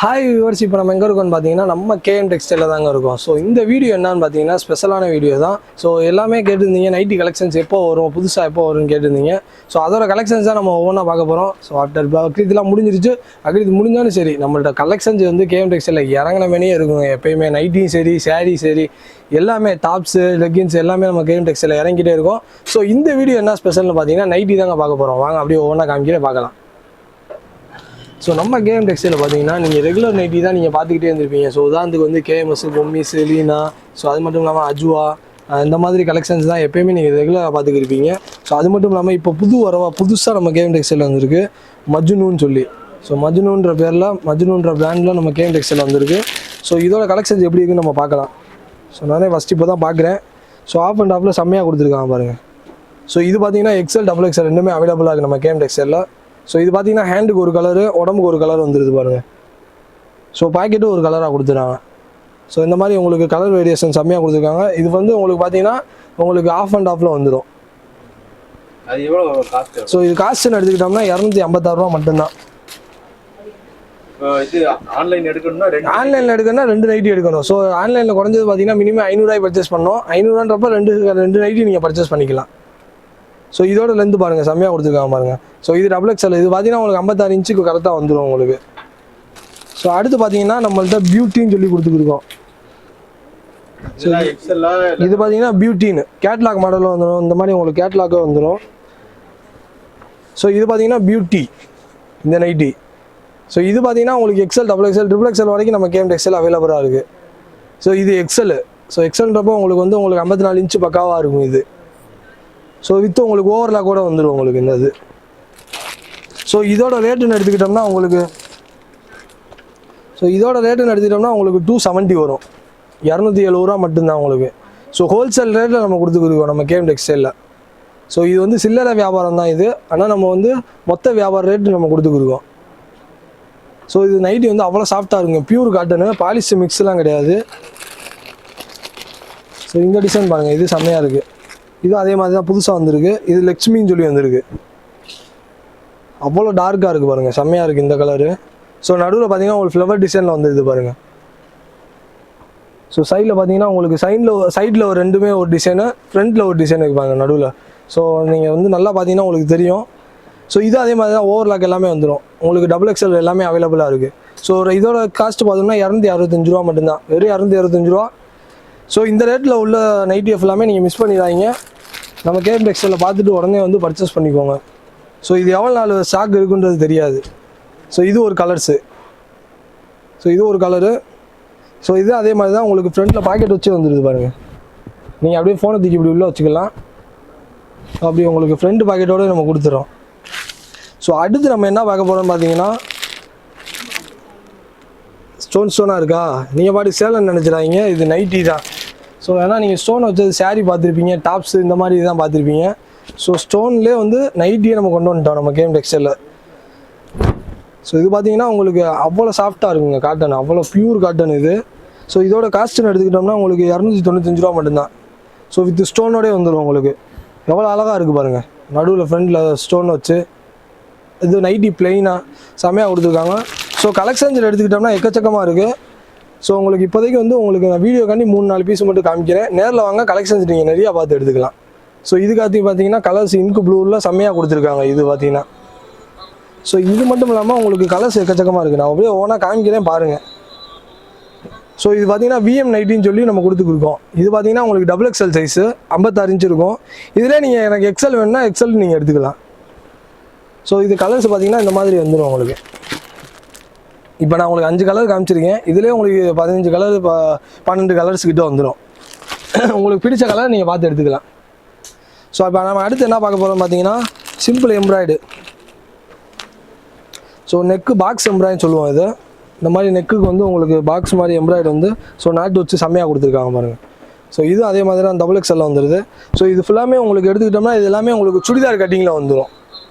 Hi viewers, இப்போ நம்ம எங்கே இருக்கோம்னு பார்த்தீங்கன்னா நம்ம கேஎம் டெக்ஸ்டைலில் தாங்க இருக்கோம். ஸோ இந்த வீடியோ என்னன்னு பார்த்தீங்கன்னா ஸ்பெஷலான வீடியோ தான். ஸோ எல்லாமே கேட்டிருந்தீங்க, நைட்டி கலெக்ஷன்ஸ் எப்போ வரும், புதுசாக எப்போ வரும்னு கேட்டிருந்தீங்க. ஸோ அதோட கலெக்ஷன்ஸ் தான் நம்ம ஒவ்வொன்றா பார்க்க போகிறோம். ஸோ ஆஃப்டர் பக்ரீத்லாம் முடிஞ்சிருச்சு. பக்ரீத் முடிஞ்சாலும் சரி, நம்மள்ட்ட கலெக்ஷன்ஸ் வந்து கேஎம் டெக்ஸ்டைலில் இறங்கின மேனியே இருக்குங்க. எப்பயுமே நைட்டியும் சரி, சாரீ சரி, எல்லாமே டாப்ஸு, லெக்கின்ஸ் எல்லாமே நம்ம கேஎம் டெக்ஸ்டைலில் இறங்கிட்டே இருக்கும். ஸோ இந்த வீடியோ என்ன ஸ்பெஷல்னு பார்த்தீங்கன்னா நைட்டி தாங்க பார்க்க போகிறோம். வாங்க அப்படியே ஒவ்வொன்றா காமிக்கிறே பார்க்கலாம். ஸோ நம்ம கேஎம் டெக்ஸ்டைலில் பார்த்தீங்கன்னா நீங்கள் ரெகுலர் நைட்டி தான் நீங்கள் பார்த்துக்கிட்டே இருந்திருப்பீங்க. ஸோ உதாரணத்துக்கு வந்து கேஎம்எஸ், பொம்மிஸ், லீனா, ஸோ அது மட்டும் இல்லாமல் அஜுவா, இந்த மாதிரி கலெக்ஷன்ஸ் தான் எப்போயுமே நீங்கள் ரெகுலராக பார்த்துக்கிருப்பீங்க. ஸோ அது மட்டும் இல்லாமல் இப்போ புதுசாக நம்ம கேஎம் டெக்ஸ்டைலில் வந்திருக்கு மஜ்னூன்னு சொல்லி. ஸோ மஜ்னூன்ற பேரில், மஜ்னூன்ற பிராண்டில் நம்ம கேஎம் டெக்ஸ்டைலில் வந்திருக்கு. ஸோ இதோட கலெக்ஷன்ஸ் எப்படி இருக்குன்னு நம்ம பார்க்கலாம். ஸோ நானே ஃபஸ்ட் இப்போ தான் பார்க்குறேன். ஸோ ஆஃப் அண்ட் ஆஃபில் செம்மையாக கொடுத்துருக்காங்க பாருங்கள். ஸோ இது பார்த்தீங்கன்னா எக்ஸ்எல், டபுள் எக்ஸ்எல் ரெண்டுமே அவைலபிளாக இருக்குது நம்ம கேஎம் டெக்ஸ்டைலில். ஸோ இது பார்த்தீங்கன்னா ஹேண்டுக்கு ஒரு கலரு, உடம்புக்கு ஒரு கலர் வந்துடுது பாருங்கள். ஸோ பாக்கெட்டும் ஒரு கலராக கொடுத்துருக்காங்க. ஸோ இந்த மாதிரி உங்களுக்கு கலர் வேரியேஷன் செம்மையாக கொடுத்துருக்காங்க. இது வந்து உங்களுக்கு பார்த்தீங்கன்னா உங்களுக்கு ஆஃப் அண்ட் ஆஃபில் வந்துடும். அது எவ்வளோ காஸ்ட்? ஸோ இது காஸ்ட்னு எடுத்துக்கிட்டோம்னா 256 ரூபா மட்டும்தான். இது ஆன்லைன் எடுக்கணும்னா ஆன்லைனில் எடுக்கணும்னா 2 நைட்டி எடுக்கணும். ஸோ ஆன்லைனில் குறைஞ்சது பார்த்தீங்கன்னா மினிமம் 500 பர்ச்சேஸ் பண்ணணும். 500 ரெண்டு நைட்டி நீங்கள் பர்ச்சேஸ் பண்ணிக்கலாம். ஸோ இதோட லென்த் பாருங்கள், செம்மையாக கொடுத்துருக்காங்க பாருங்கள். ஸோ இது டபுள் எக்ஸ்எல். இது பார்த்தீங்கன்னா உங்களுக்கு 56 இன்ச்சுக்கு கரெக்டாக வந்துடும் உங்களுக்கு. ஸோ அடுத்து பார்த்தீங்கன்னா நம்மள்ட்ட பியூட்டின்னு சொல்லி கொடுத்துருக்கோம். ஸோ இது பார்த்தீங்கன்னா பியூட்டின்னு கேட்லாக் மாடலில் வந்துடும். இந்த மாதிரி உங்களுக்கு கேட்லாக்கே வந்துடும். ஸோ இது பார்த்தீங்கன்னா பியூட்டி இந்த நைட்டி. ஸோ இது பார்த்தீங்கன்னா உங்களுக்கு XL, double XL, triple XL வரைக்கும் நம்ம கேஎம் டெக்ஸ்டைல் அவைலபிளாக இருக்குது. ஸோ இது எக்ஸ்எல். ஸோ எக்ஸ்எல்ன்றப்போ உங்களுக்கு 54 இன்ச்சு பக்காவாக இருக்கும் இது. ஸோ வித்து உங்களுக்கு ஓவர்லாக் கூட வந்துடும் உங்களுக்கு இந்த இது. ஸோ இதோட ரேட்டுன்னு எடுத்துக்கிட்டோம்னா உங்களுக்கு 270 வரும். 270 ரூபா மட்டும்தான் உங்களுக்கு. ஸோ ஹோல்சேல் ரேட்டில் நம்ம கொடுத்துருக்கோம் நம்ம கேஎம் டெக்ஸ்டைலில். ஸோ இது வந்து சில்லறை வியாபாரம் தான் இது. ஆனால் நம்ம வந்து மொத்த வியாபார ரேட்டு நம்ம கொடுத்துருக்கோம். ஸோ இது நைட்டி வந்து அவ்வளோ சாஃப்டாக இருக்குங்க. பியூர் காட்டனு, பாலிஷ் மிக்ஸ்லாம் கிடையாது. ஸோ இந்த டிசைன் பாருங்கள், இது செம்மையாக இருக்குது. இதுவும் அதே மாதிரி தான் புதுசாக வந்திருக்கு. இது லக்ஷ்மின்னு சொல்லி வந்திருக்கு. அவ்வளோ டார்க்காக இருக்குது பாருங்கள், செம்மையாக இருக்குது இந்த கலரு. ஸோ நடுவில் பார்த்தீங்கன்னா உங்களுக்கு ஃப்ளவர் டிசைனில் வந்துடுது பாருங்கள். ஸோ சைடில் பார்த்தீங்கன்னா உங்களுக்கு சைடில் ஒரு ரெண்டுமே ஒரு டிசைனு, ஃப்ரண்ட்டில் ஒரு டிசைன் இருப்பாங்க நடுவில். ஸோ நீங்கள் வந்து நல்லா பார்த்தீங்கன்னா உங்களுக்கு தெரியும். ஸோ இது அதே மாதிரி தான் ஓவர்லாக் எல்லாமே வந்துடும் உங்களுக்கு. டபுள் எக்ஸ்எல் எல்லாமே அவைலபிளாக இருக்குது. ஸோ இதோட காஸ்ட் பார்த்தோம்னா 265 ரூபா மட்டும்தான், வெறும் 265 ரூபா. ஸோ இந்த ரேட்டில் உள்ள நைட்டி எல்லாமே நீங்கள் மிஸ் பண்ணிடாதீங்க. நம்ம கேஎம் டெக்ஸ்டைலில் பார்த்துட்டு உடனே வந்து பர்ச்சேஸ் பண்ணிக்கோங்க. ஸோ இது எவ்வளோ நாள் ஸ்டாக் இருக்குன்றது தெரியாது. ஸோ இது ஒரு கலர்ஸு. ஸோ இது ஒரு கலரு. ஸோ இது அதே மாதிரி தான் உங்களுக்கு ஃப்ரண்ட்டில் பாக்கெட் வச்சு வந்துடுது பாருங்கள். நீங்கள் அப்படியே ஃபோனை தூக்கி இப்படி உள்ளே வச்சுக்கலாம். அப்படி உங்களுக்கு ஃப்ரண்ட் பாக்கெட்டோடு நம்ம கொடுத்துறோம். ஸோ அடுத்து நம்ம என்ன பார்க்க போகிறோம்னு பார்த்தீங்கன்னா ஸ்டோனாக இருக்கா, நீங்கள் பாட்டு சேலன்னு நினச்சிடாதீங்க, இது நைட்டி தான். ஸோ ஏன்னா நீங்கள் ஸ்டோன் வச்சது சாரீ பார்த்துருப்பீங்க, டாப்ஸு இந்த மாதிரி தான் பார்த்துருப்பீங்க. ஸோ ஸ்டோன்லேயே வந்து நைட்டியை நம்ம கொண்டு வந்துட்டோம் நம்ம கேஎம் டெக்ஸ்டைலில். ஸோ இது பார்த்தீங்கன்னா உங்களுக்கு அவ்வளோ சாஃப்டாக இருக்குங்க காட்டன், அவ்வளோ பியூர் காட்டன் இது. ஸோ இதோட காஸ்ட்டுன்னு எடுத்துக்கிட்டோம்னா உங்களுக்கு 295 ரூபா மட்டும்தான். ஸோ வித் ஸ்டோனோடே வந்துடும் உங்களுக்கு. எவ்வளோ அழகாக இருக்குது பாருங்கள், நடுவில் ஃப்ரண்டில் ஸ்டோன் வச்சு. இது நைட்டி பிளெயினாக செம்மையாக கொடுத்துருக்காங்க. ஸோ கலெக்ஷன்ஸ் எடுத்துக்கிட்டோம்னா எக்கச்சக்கமாக இருக்குது. ஸோ உங்களுக்கு இப்போதைக்கு வந்து உங்களுக்கு நான் வீடியோக்காண்டி 3-4 பீஸ் மட்டும் காமிக்கிறேன். நேரில் வாங்க, கலெக்ஷன்ஸ் நீங்கள் நிறையா பார்த்து எடுத்துக்கலாம். ஸோ இதுக்காக பார்த்தீங்கன்னா கலர்ஸ் இன்கு ப்ளூவில் செம்மையாக கொடுத்துருக்காங்க இது பார்த்தீங்கன்னா. ஸோ இது மட்டும் இல்லாமல் உங்களுக்கு கலர்ஸ் எக்கச்சக்கமாக இருக்குது. நான் அப்படியே ஓனாக காமிக்கிறேன் பாருங்கள். ஸோ இது பார்த்தீங்கன்னா விஎம் நைட்டின்னு சொல்லி நம்ம கொடுத்துருக்கோம். இது பார்த்தீங்கன்னா உங்களுக்கு டபுள் எக்ஸ்எல் சைஸு 56 இன்ச்சு இருக்கும். இதிலே நீங்கள் எனக்கு எக்ஸ்எல் வேணுன்னா எக்ஸ்எல் நீங்கள் எடுத்துக்கலாம். ஸோ இது கலர்ஸ் பார்த்தீங்கன்னா இந்த மாதிரி வந்துடும் உங்களுக்கு. இப்போ நான் உங்களுக்கு 5 கலர் காமிச்சிருக்கேன். இதுலேயே உங்களுக்கு 15 கலர், 12 கலர்ஸ் கிட்ட வந்துடும். உங்களுக்கு பிடிச்ச கலர் நீங்கள் பார்த்து எடுத்துக்கலாம். ஸோ இப்போ நம்ம அடுத்து என்ன பார்க்க போகிறோம் பார்த்தீங்கன்னா சிம்பிள் எம்ப்ராய்டு. ஸோ நெக்கு பாக்ஸ் எம்ப்ராய்டுன்னு சொல்லுவோம் இது. இந்த மாதிரி நெக்குக்கு வந்து உங்களுக்கு பாக்ஸ் மாதிரி எம்ப்ராய்டு வந்து ஸோ நாட்டு வச்சு செம்மையாக கொடுத்துருக்காங்க பாருங்கள். ஸோ இது அதே மாதிரி தான் டபுள் எக்ஸ்எல்ல வந்துடுது. ஸோ இது ஃபுல்லாமே உங்களுக்கு எடுத்துக்கிட்டோம்னா இது எல்லாமே உங்களுக்கு சுடிதார் கட்டிங்கில் வந்துடும்.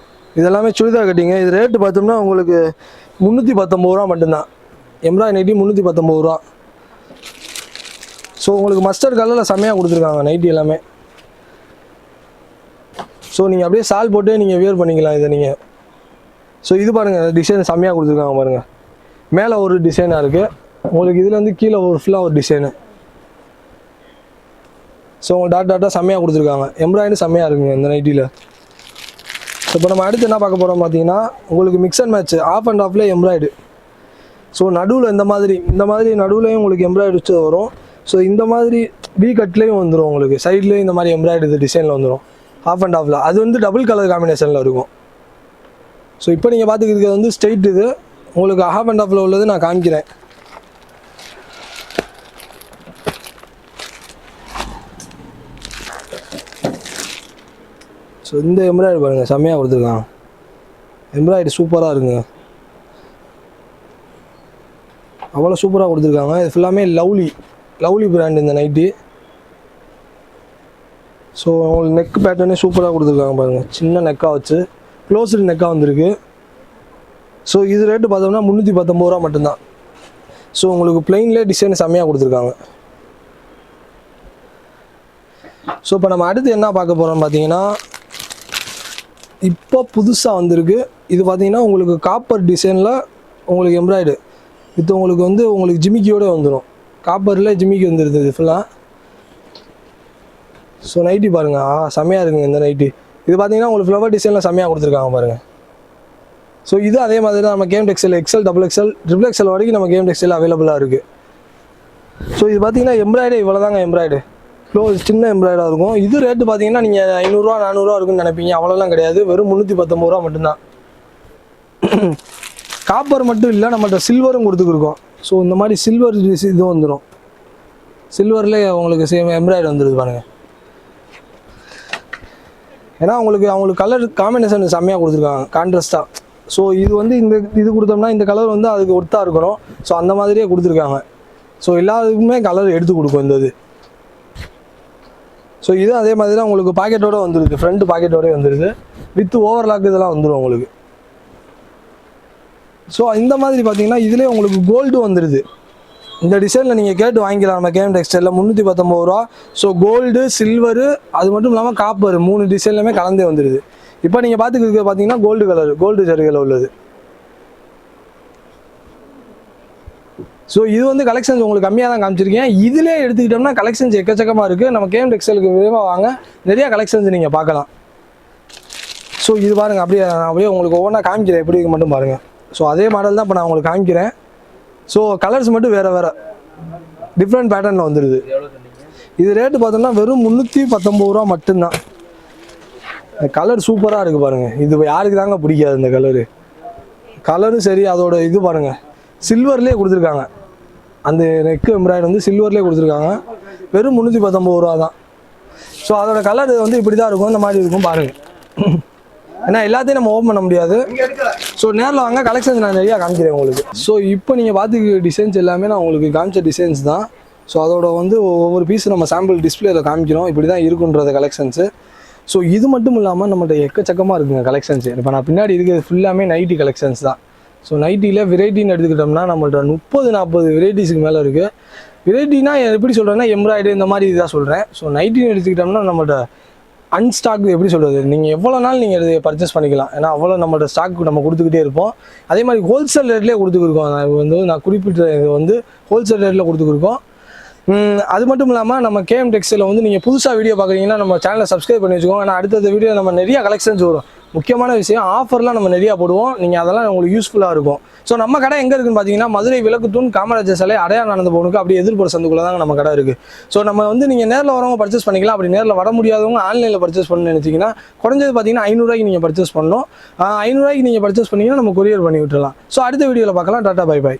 இது எல்லாமே சுடிதார் கட்டிங்க. இது ரேட்டு பார்த்தோம்னா உங்களுக்கு 319 ரூபா மட்டும்தான். எம்ப்ராய்டு நைட்டி 319 ரூபா. ஸோ உங்களுக்கு மஸ்டர்ட் கலரில் செம்மையாக கொடுத்துருக்காங்க நைட்டி எல்லாமே. ஸோ நீங்கள் அப்படியே சால் போட்டு நீங்கள் வியர் பண்ணிக்கலாம் இதை நீங்கள். ஸோ இது பாருங்கள், டிசைன் செம்மையாக கொடுத்துருக்காங்க பாருங்கள். மேலே ஒரு டிசைனாக இருக்குது. உங்களுக்கு இதில் வந்து கீழே ஒரு ஃபுல்லாக ஒரு டிசைனு. ஸோ உங்களுக்கு டாட்டாக செம்மையாக கொடுத்துருக்காங்க. எம்ப்ராய்டரி செம்மையாக இருக்குங்க இந்த நைட்டியில். ஸோ இப்போ நம்ம அடுத்து என்ன பார்க்க போகிறோம் பார்த்தீங்கன்னா, உங்களுக்கு mix and match off and ஆஃப்லேயே எம்ப்ராய்டு. ஸோ நடுவில் இந்த மாதிரி நடுவுலையும் உங்களுக்கு எம்ப்ராய்டு வச்சு வரும். ஸோ இந்த மாதிரி வி கட்லேயும் வந்துடும், உங்களுக்கு சைட்லேயும் இந்த மாதிரி எம்ப்ராய்டு டிசைனில் வந்துடும் ஆஃப் அண்ட் ஆஃபில். அது வந்து டபுள் கலர் காம்பினேஷனில் இருக்கும். ஸோ இப்போ நீங்கள் பார்த்துக்கிறது வந்து ஸ்ட்ரெயிட். இது உங்களுக்கு ஆஃப் அண்ட் ஆஃபில் உள்ளது நான் காமிக்கிறேன். ஸோ இந்த எம்ப்ராய்டு பாருங்கள், செம்மையாக கொடுத்துருக்காங்க. எம்ப்ராய்டு சூப்பராக இருக்குங்க, அவ்வளோ சூப்பராக கொடுத்துருக்காங்க. இது ஃபுல்லாமே லவ்லி பிராண்ட் இந்த நைட்டி. ஸோ உங்களுக்கு நெக் பேட்டர்னே சூப்பராக கொடுத்துருக்காங்க பாருங்கள். சின்ன நெக்காக வச்சு க்ளோஸ்டு நெக்காக வந்திருக்கு. ஸோ இது ரேட்டு பார்த்தோம்னா 319 ரூபா மட்டும்தான். ஸோ உங்களுக்கு பிளெயின்லேயே டிசைன் செம்மையாக கொடுத்துருக்காங்க. ஸோ இப்போ நம்ம அடுத்து என்ன பார்க்க போகிறோம்னு பார்த்தீங்கன்னா, இப்போ புதுசாக வந்திருக்கு. இது பார்த்தீங்கன்னா உங்களுக்கு காப்பர் டிசைனில் உங்களுக்கு எம்ப்ராய்டு வித் உங்களுக்கு வந்து உங்களுக்கு ஜிமிக்கியோடு வந்துடும். காப்பரில் ஜிமிக்கி வந்துடுது இது ஃபுல்லாக. ஸோ நைட்டி பாருங்கள், செம்மையாக இருக்குங்க இந்த நைட்டி. இது பார்த்தீங்கன்னா உங்களுக்கு ஃப்ளவர் டிசைனில் செம்மையாக கொடுத்துருக்காங்க பாருங்கள். ஸோ இது அதே மாதிரி தான் நம்ம game textile XL, XXL, XXL வரைக்கும் நம்ம கேம் டெக்ஸ்டைல் அவைலபிளாக இருக்குது. ஸோ இது பார்த்தீங்கன்னா எம்ப்ராய்டு இவ்வளோ தாங்க. எம்ப்ராய்டு சின்ன எம்ப்ராய்டாக இருக்கும். இது ரேட்டு பார்த்தீங்கன்னா நீங்கள் 500 ரூபா 400 ரூபா இருக்குன்னு நினைப்பீங்க. அவ்வளோலாம் கிடையாது, வெறும் 319 ரூபா மட்டும்தான். காப்பர் மட்டும் இல்லை, நம்மள்ட்ட சில்வரும் கொடுத்துருக்கோம். ஸோ இந்த மாதிரி சில்வர் இது வந்துடும். சில்வர்லேயே உங்களுக்கு சேம் எம்ப்ராய்டு வந்துடுது பாருங்கள். ஏன்னா அவங்களுக்கு கலர் காம்பினேஷன் செம்மையாக கொடுத்துருக்காங்க, கான்ட்ராஸ்ட்டாக. ஸோ இது வந்து இது கொடுத்தோம்னா இந்த கலர் வந்து அதுக்கு ஒர்த்தாக இருக்கணும். ஸோ அந்த மாதிரியே கொடுத்துருக்காங்க. ஸோ எல்லாத்துக்குமே கலர் எடுத்து கொடுக்கும் இந்த இது. ஸோ இது அதே மாதிரி தான் உங்களுக்கு பாக்கெட்டோடு வந்துடுது, ஃப்ரண்ட் பாக்கெட்டோடய வந்துடுது. வித் ஓவர்லாக் இதெல்லாம் வந்துடும் உங்களுக்கு. ஸோ இந்த மாதிரி பார்த்தீங்கன்னா இதிலே உங்களுக்கு கோல்டு வந்துடுது. இந்த டிசைனில் நீங்கள் கேட்டு வாங்கிக்கலாம் நம்ம கேம் டெக்ஸ்டைலில் 319 ரூபா. ஸோ கோல்டு, சில்வரு, அது மட்டும் இல்லாமல் காப்பர் 3 டிசைன்லையுமே கலந்தே வந்துடுது. இப்போ நீங்கள் பார்த்துக்கிறது பார்த்தீங்கன்னா கோல்டு கலர், கோல்டு ஜரிகையில் உள்ளது. ஸோ இது வந்து கலெக்ஷன்ஸ் உங்களுக்கு கம்மியாக தான் காமிச்சிருக்கேன். இதிலே எடுத்துக்கிட்டோம்னா கலெக்ஷன்ஸ் எக்கச்சக்கமாக இருக்குது. நம்ம கேம் டெக்ஸ்டைலுக்கு விரைவாக வாங்க, நிறையா கலெக்ஷன்ஸ் நீங்கள் பார்க்கலாம். ஸோ இது பாருங்கள், அப்படியே உங்களுக்கு ஒவ்வொன்றா காமிக்கிறேன், எப்படி மட்டும் பாருங்கள். ஸோ அதே மாடல் தான் இப்போ நான் உங்களுக்கு காமிக்கிறேன். ஸோ கலர்ஸ் மட்டும் வேறு டிஃப்ரெண்ட் பேட்டர்னில் வந்துடுது. இது ரேட்டு பார்த்தோம்னா வெறும் 319 ரூபா மட்டும்தான். கலர் சூப்பராக இருக்குது பாருங்கள். இது யாருக்கு தாங்க பிடிக்காது இந்த கலரும் சரி. அதோட இது பாருங்கள், சில்வர்லேயே கொடுத்துருக்காங்க. அந்த நெக்கு எம்ப்ராய்டு வந்து சில்வர்லேயே கொடுத்துருக்காங்க. வெறும் 319 ரூபா தான். ஸோ அதோட கலர் வந்து இப்படி தான் இருக்கும், இந்த மாதிரி இருக்கும் பாருங்கள். ஏன்னா எல்லாத்தையும் நம்ம ஓப்பன் பண்ண முடியாது. ஸோ நேரில் வாங்க, கலெக்ஷன்ஸ் நான் நிறையா காமிக்கிறேன் உங்களுக்கு. ஸோ இப்போ நீங்கள் பார்த்துக்க டிசைன்ஸ் எல்லாமே நான் உங்களுக்கு காமிச்ச டிசைன்ஸ் தான். ஸோ அதோட வந்து ஒவ்வொரு பீஸ் நம்ம சாம்பிள் டிஸ்பிளேல காமிக்கிறோம், இப்படி தான் இருக்குன்றது கலெக்ஷன்ஸு. ஸோ இது மட்டும் இல்லாமல் நம்மள்ட்ட எக்கச்சக்கமாக இருக்குங்க கலெக்ஷன்ஸ். இப்போ நான் பின்னாடி இருக்கிறது ஃபுல்லாமே நைட்டி கலெக்ஷன்ஸ் தான். ஸோ நைட்டியில் வெரைட்டின்னு எடுத்துக்கிட்டோம்னா நம்மள்ட்ட 30-40 வெரைட்டிஸுக்கு மேலே இருக்குது. வெரைட்டினா எப்படி சொல்கிறேன்னா எம்ப்ராய்டு இந்த மாதிரி இதாக சொல்கிறேன். ஸோ நைட்டின்னு எடுத்துக்கிட்டோம்னா நம்மள்ட்ட அன்ஸ்டாக் எப்படி சொல்கிறது, நீங்கள் எவ்வளோ நாள் நீங்கள் இதை பர்ச்சேஸ் பண்ணிக்கலாம். ஏன்னா அவ்வளோ நம்மளோட ஸ்டாக் நம்ம கொடுத்துக்கிட்டே இருப்போம். அதே மாதிரி ஹோல்சேல் ரேட்லேயே கொடுத்துருக்கோம். நான் குறிப்பிட்ட இது வந்து ஹோல்சேல் ரேட்டில் கொடுத்துருக்கோம். அது மட்டும் இல்லாமல் நம்ம கேஎம் டெக்ஸ்டைலில் வந்து நீங்கள் புதுசாக வீடியோ பார்க்குறீங்கன்னா நம்ம சேனலை சப்ஸ்கிரைப் பண்ணி வச்சுக்கோங்க. ஏன்னா அடுத்த வீடியோ நம்ம நிறையா கலெக்ஷன்ஸ் வரும். முக்கியமான விஷயம், ஆஃபர்லாம் நம்ம நிறையா போடுவோம். நீங்கள் அதெல்லாம் உங்களுக்கு யூஸ்ஃபுல்லாக இருக்கும். ஸோ நம்ம கடை எங்கே இருக்குன்னு பார்த்தீங்கன்னா மதுரை விளக்குத்தூண் காமராஜர் சாலை அடையார் நடந்து போகணுக்கு அப்படியே எதிர்ப்புற சந்துக்குள்ளே தாங்க நம்ம கடை இருக்குது. ஸோ நம்ம வந்து நீங்கள் நேரில் வரவங்க பர்ச்சேஸ் பண்ணிக்கலாம். அப்படி நேரில் வர முடியாதவங்க ஆன்லைனில் பர்ச்சேஸ் பண்ணணும்னு நினச்சிங்கன்னா குறைஞ்சது பார்த்தீங்கன்னா 500 ரூபாய்க்கு நீங்கள் பர்ச்சேஸ் பண்ணணும். 500 ரூபாய்க்கு நீங்கள் பர்ச்சேஸ் பண்ணிங்கன்னா நம்ம கொரியர் பண்ணி விட்டுலாம். ஸோ அடுத்த வீடியோவில் பார்க்கலாம். Tata, by.